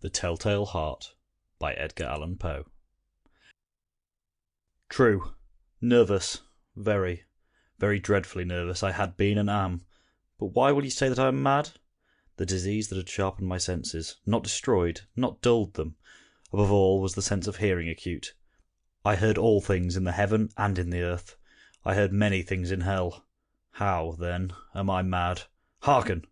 The Telltale Heart by Edgar Allan Poe. True. Nervous. Very, very dreadfully nervous I had been and am. But why will you say that I am mad? The disease that had sharpened my senses, not destroyed, not dulled them, above all was the sense of hearing acute. I heard all things in the heaven and in the earth. I heard many things in hell. How, then, am I mad? Hearken!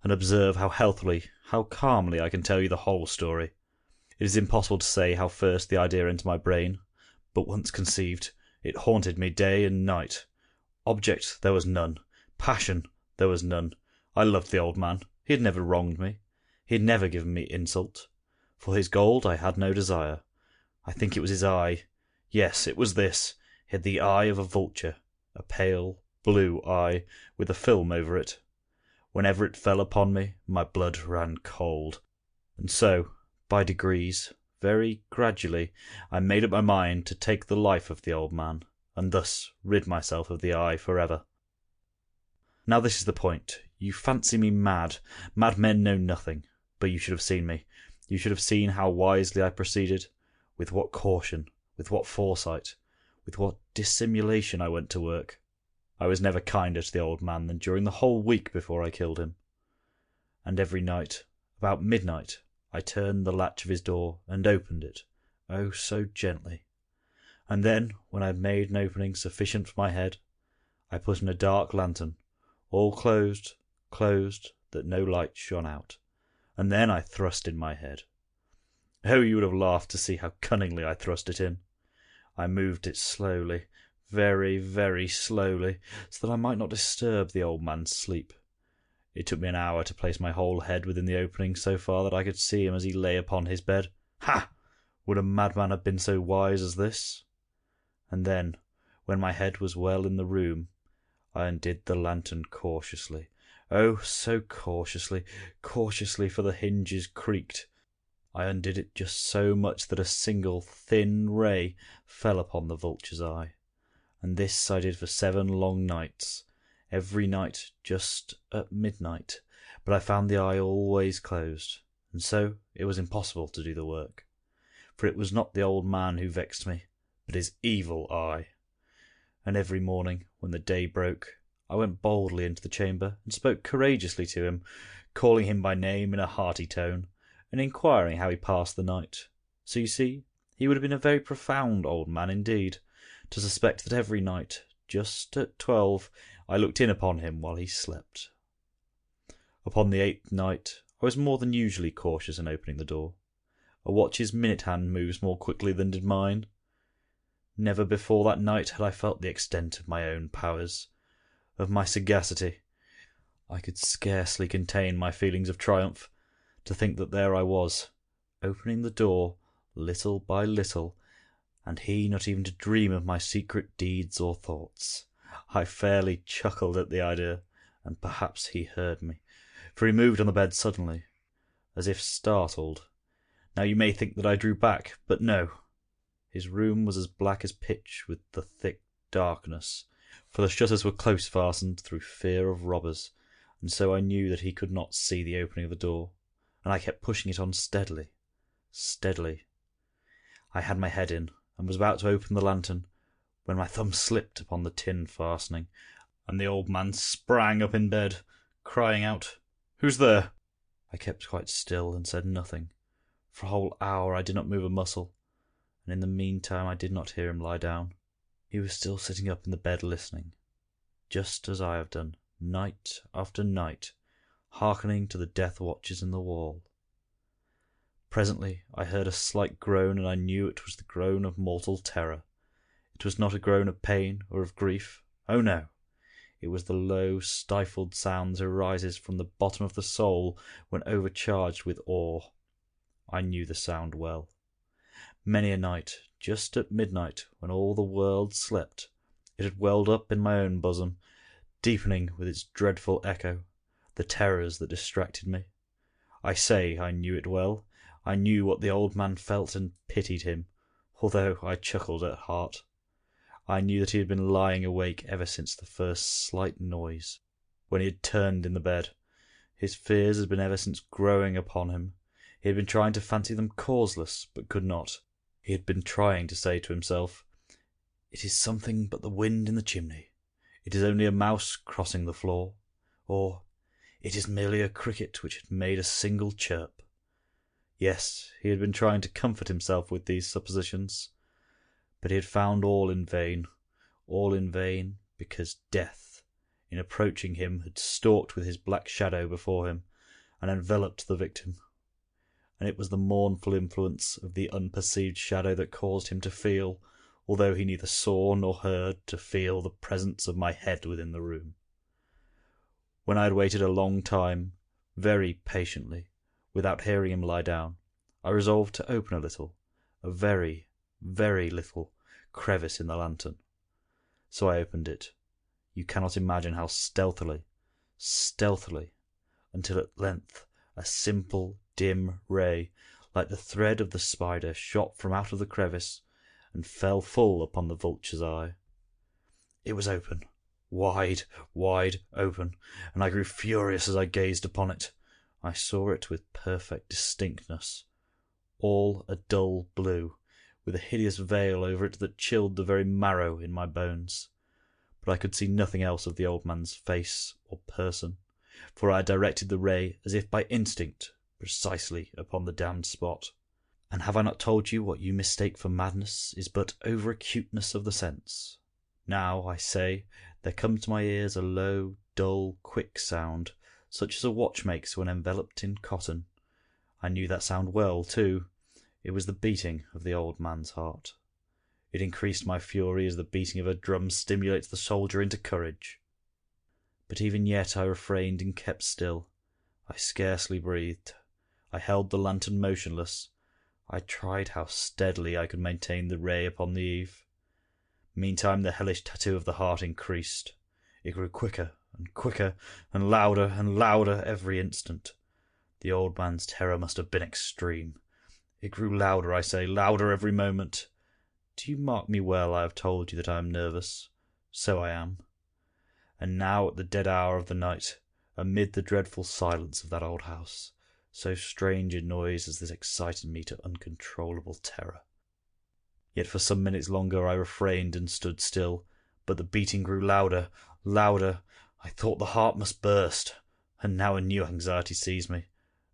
And observe how healthily, how calmly I can tell you the whole story. It is impossible to say how first the idea entered my brain, but once conceived, it haunted me day and night. Object there was none. Passion there was none. I loved the old man. He had never wronged me. He had never given me insult. For his gold I had no desire. I think it was his eye. Yes, it was this. He had the eye of a vulture, a pale, blue eye, with a film over it. Whenever it fell upon me, my blood ran cold. And so, by degrees, very gradually, I made up my mind to take the life of the old man, and thus rid myself of the eye forever. Now this is the point. You fancy me mad. Madmen know nothing. But you should have seen me. You should have seen how wisely I proceeded, with what caution, with what foresight, with what dissimulation I went to work. I was never kinder to the old man than during the whole week before I killed him. And every night, about midnight, I turned the latch of his door and opened it, oh so gently. And then, when I had made an opening sufficient for my head, I put in a dark lantern, all closed, that no light shone out, and then I thrust in my head. Oh, you would have laughed to see how cunningly I thrust it in. I moved it slowly, very, very slowly, so that I might not disturb the old man's sleep. It took me an hour to place my whole head within the opening so far that I could see him as he lay upon his bed. Ha! Would a madman have been so wise as this? And then, when my head was well in the room, I undid the lantern cautiously. Oh, so cautiously, for the hinges creaked. I undid it just so much that a single thin ray fell upon the vulture's eye. And this I did for 7 long nights, every night just at midnight, but I found the eye always closed, and so it was impossible to do the work. For it was not the old man who vexed me, but his evil eye. And every morning, when the day broke, I went boldly into the chamber and spoke courageously to him, calling him by name in a hearty tone, and inquiring how he passed the night. So you see, he would have been a very profound old man indeed, to suspect that every night, just at 12, I looked in upon him while he slept. Upon the 8th night, I was more than usually cautious in opening the door. A watch's minute hand moves more quickly than did mine. Never before that night had I felt the extent of my own powers, of my sagacity. I could scarcely contain my feelings of triumph, to think that there I was, opening the door little by little, and he not even to dream of my secret deeds or thoughts. I fairly chuckled at the idea, and perhaps he heard me, for he moved on the bed suddenly, as if startled. Now you may think that I drew back, but no. His room was as black as pitch with the thick darkness, for the shutters were close fastened through fear of robbers, and so I knew that he could not see the opening of the door, and I kept pushing it on steadily. I had my head in, and was about to open the lantern, when my thumb slipped upon the tin fastening, and the old man sprang up in bed, crying out, "Who's there?" I kept quite still and said nothing. For a whole hour I did not move a muscle, and in the meantime I did not hear him lie down. He was still sitting up in the bed listening, just as I have done, night after night, hearkening to the death watches in the wall. Presently I heard a slight groan, and I knew it was the groan of mortal terror. It was not a groan of pain or of grief. Oh no! It was the low, stifled sound that arises from the bottom of the soul when overcharged with awe. I knew the sound well. Many a night, just at midnight, when all the world slept, it had welled up in my own bosom, deepening with its dreadful echo the terrors that distracted me. I say I knew it well. I knew what the old man felt and pitied him, although I chuckled at heart. I knew that he had been lying awake ever since the first slight noise, when he had turned in the bed. His fears had been ever since growing upon him. He had been trying to fancy them causeless, but could not. He had been trying to say to himself, "It is something but the wind in the chimney. It is only a mouse crossing the floor." Or, "It is merely a cricket which had made a single chirp." Yes, he had been trying to comfort himself with these suppositions, but he had found all in vain, because death, in approaching him, had stalked with his black shadow before him, and enveloped the victim. And it was the mournful influence of the unperceived shadow that caused him to feel, although he neither saw nor heard, to feel the presence of my head within the room. When I had waited a long time, very patiently, without hearing him lie down, I resolved to open a very, very little crevice in the lantern. So I opened it. You cannot imagine how stealthily, until at length a simple, dim ray, like the thread of the spider, shot from out of the crevice, and fell full upon the vulture's eye. It was open, wide open, and I grew furious as I gazed upon it. I saw it with perfect distinctness, all a dull blue, with a hideous veil over it that chilled the very marrow in my bones. But I could see nothing else of the old man's face or person, for I had directed the ray, as if by instinct, precisely upon the damned spot. And have I not told you what you mistake for madness is but over-acuteness of the sense? Now, I say, there comes to my ears a low, dull, quick sound, such as a watch makes when enveloped in cotton. I knew that sound well, too. It was the beating of the old man's heart. It increased my fury as the beating of a drum stimulates the soldier into courage. But even yet I refrained and kept still. I scarcely breathed. I held the lantern motionless. I tried how steadily I could maintain the ray upon the eve. Meantime the hellish tattoo of the heart increased. It grew quicker and quicker, and louder every instant. The old man's terror must have been extreme. It grew louder, I say, louder every moment. Do you mark me well? I have told you that I am nervous. So I am. And now at the dead hour of the night, amid the dreadful silence of that old house, so strange a noise as this excited me to uncontrollable terror. Yet for some minutes longer I refrained and stood still, but the beating grew louder. I thought the heart must burst, and now a new anxiety seized me.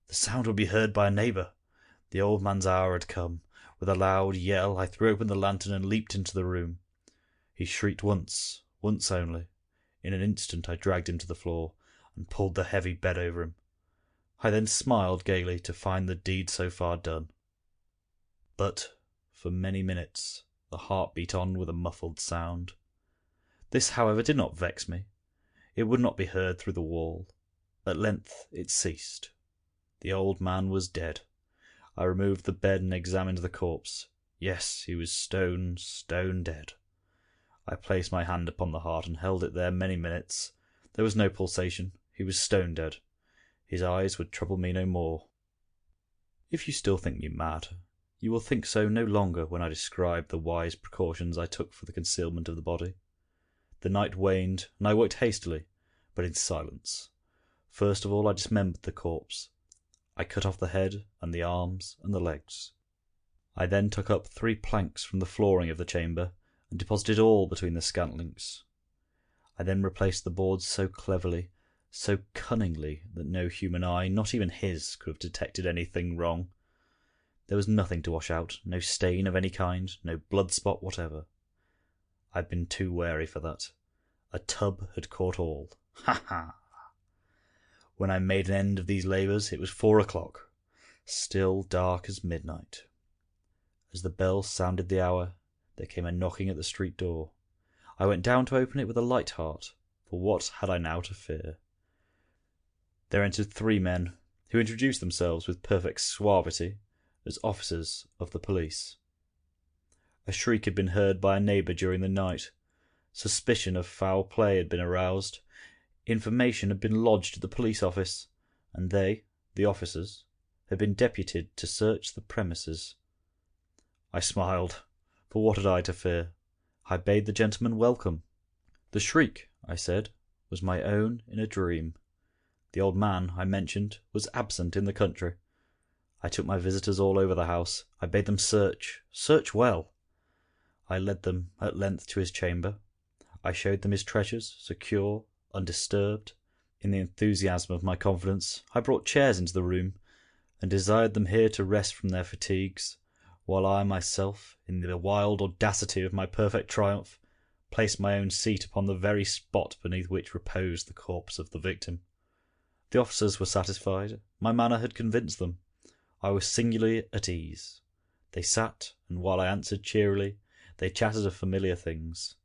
The sound would be heard by a neighbour. The old man's hour had come. With a loud yell I threw open the lantern and leaped into the room. He shrieked once only. In an instant I dragged him to the floor, and pulled the heavy bed over him. I then smiled gaily to find the deed so far done. But for many minutes the heart beat on with a muffled sound. This, however, did not vex me. It would not be heard through the wall. At length it ceased. The old man was dead. I removed the bed and examined the corpse. Yes, he was stone dead. I placed my hand upon the heart and held it there many minutes. There was no pulsation. He was stone dead. His eyes would trouble me no more. If you still think me mad, you will think so no longer when I describe the wise precautions I took for the concealment of the body. The night waned, and I worked hastily, but in silence. First of all I dismembered the corpse. I cut off the head and the arms and the legs. I then took up 3 planks from the flooring of the chamber and deposited all between the scantlings. I then replaced the boards so cleverly, so cunningly, that no human eye, not even his, could have detected anything wrong. There was nothing to wash out, no stain of any kind, no blood spot whatever. I had been too wary for that. A tub had caught all. Ha ha! When I made an end of these labours, it was 4 o'clock, still dark as midnight. As the bell sounded the hour, there came a knocking at the street door. I went down to open it with a light heart, for what had I now to fear? There entered 3 men, who introduced themselves with perfect suavity as officers of the police. A shriek had been heard by a neighbour during the night. Suspicion of foul play had been aroused. Information had been lodged at the police office, and they, the officers, had been deputed to search the premises. I smiled, for what had I to fear? I bade the gentleman welcome. The shriek, I said, was my own in a dream. The old man, I mentioned, was absent in the country. I took my visitors all over the house. I bade them search well. I led them at length to his chamber. I showed them his treasures, secure, undisturbed. In the enthusiasm of my confidence, I brought chairs into the room, and desired them here to rest from their fatigues, while I myself, in the wild audacity of my perfect triumph, placed my own seat upon the very spot beneath which reposed the corpse of the victim. The officers were satisfied. My manner had convinced them. I was singularly at ease. They sat, and while I answered cheerily, they chatted of familiar things.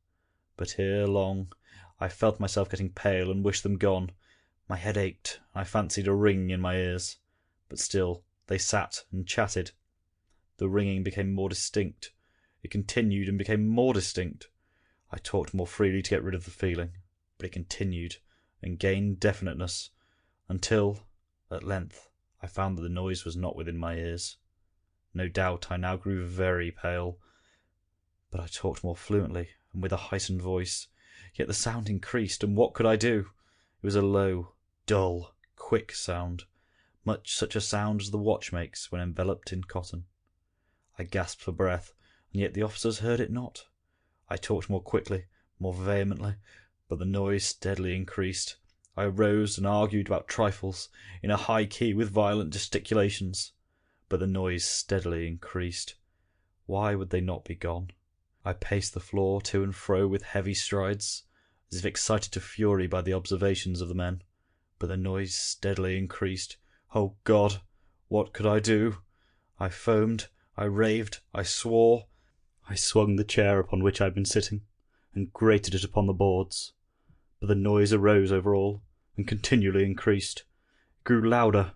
But ere long I felt myself getting pale, and wished them gone. My head ached, and I fancied a ring in my ears. But still they sat and chatted. The ringing became more distinct. It continued and became more distinct. I talked more freely to get rid of the feeling, but it continued and gained definiteness, until, at length, I found that the noise was not within my ears. No doubt I now grew very pale, but I talked more fluently and with a heightened voice. Yet the sound increased, and what could I do? It was a low, dull, quick sound, much such a sound as the watch makes when enveloped in cotton. I gasped for breath, and yet the officers heard it not. I talked more quickly, more vehemently, but the noise steadily increased. I arose and argued about trifles, in a high key with violent gesticulations, but the noise steadily increased. Why would they not be gone? I paced the floor to and fro with heavy strides, as if excited to fury by the observations of the men, but the noise steadily increased. Oh God! What could I do? I foamed, I raved, I swore. I swung the chair upon which I had been sitting, and grated it upon the boards. But the noise arose over all, and continually increased. It grew louder,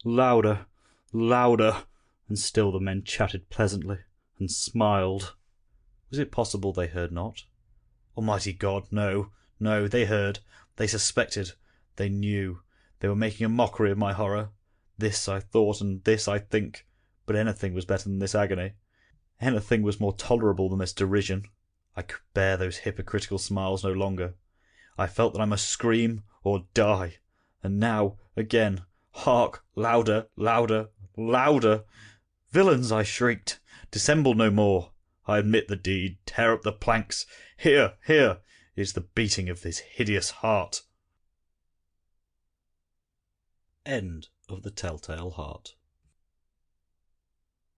louder, louder, and still the men chatted pleasantly, and smiled. Was it possible they heard not? Almighty God, no, no, they heard, they suspected, they knew. They were making a mockery of my horror. This I thought, and this I think, but anything was better than this agony. Anything was more tolerable than this derision. I could bear those hypocritical smiles no longer. I felt that I must scream or die. And now, again, hark, louder, louder, louder! Villains, I shrieked, dissemble no more. I admit the deed, tear up the planks. Here, here is the beating of this hideous heart. End of The Telltale Heart.